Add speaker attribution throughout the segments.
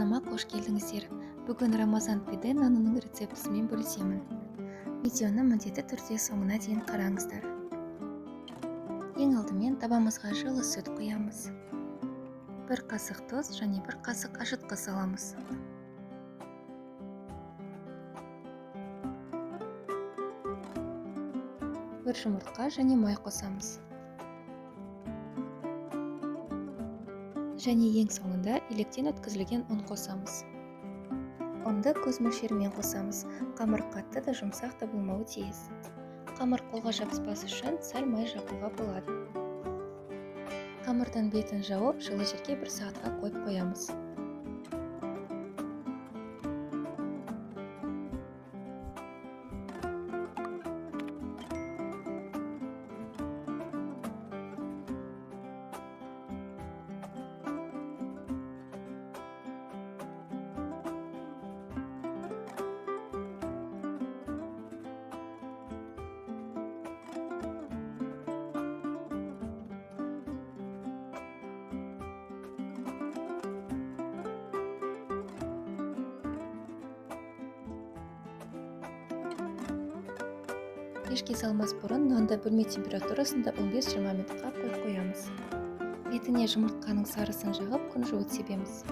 Speaker 1: арнама қош келдіңіздер. Бүгін Рамазан пиде нанының рецептісімен бөлісемін. Видеоны міндетті түрде соңына дейін қараңыздар. Ең алдымен табамызға жылы сүт құямыз. 1 қасық тұз және 1 қасық ашытқы саламыз. Бір жұмыртқа және май қосамыз. Және ең соңында електен өткізілген ұн қосамыз. Ұнды көз мөлшерімен қосамыз. Қамыр қатты да жұмсақ та болмауы тиіс. Қамыр қолға жабыспас үшін сәл май жағуға болады. Қамырдың бетін жауып, жылы жерге 1 сағатқа қойып қоямыз. Пешке салмас бұрын нанды бөлме температурасында 15-20 минутқа қойып қоямыз. Бетіне жұмыртқаның сарысын жағып күнжуыт себеміз.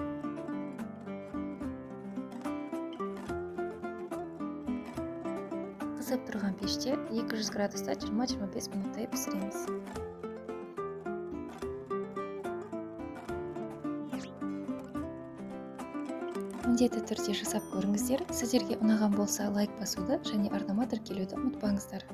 Speaker 1: Қызып тұрған пеште 200 градуста 20-25 минуттай пісіреміз. Міндетті түрде жасап көріңіздер. Сіздерге ұнаған болса лайк басуды және арнама тіркелуді ұмытпаңыздар.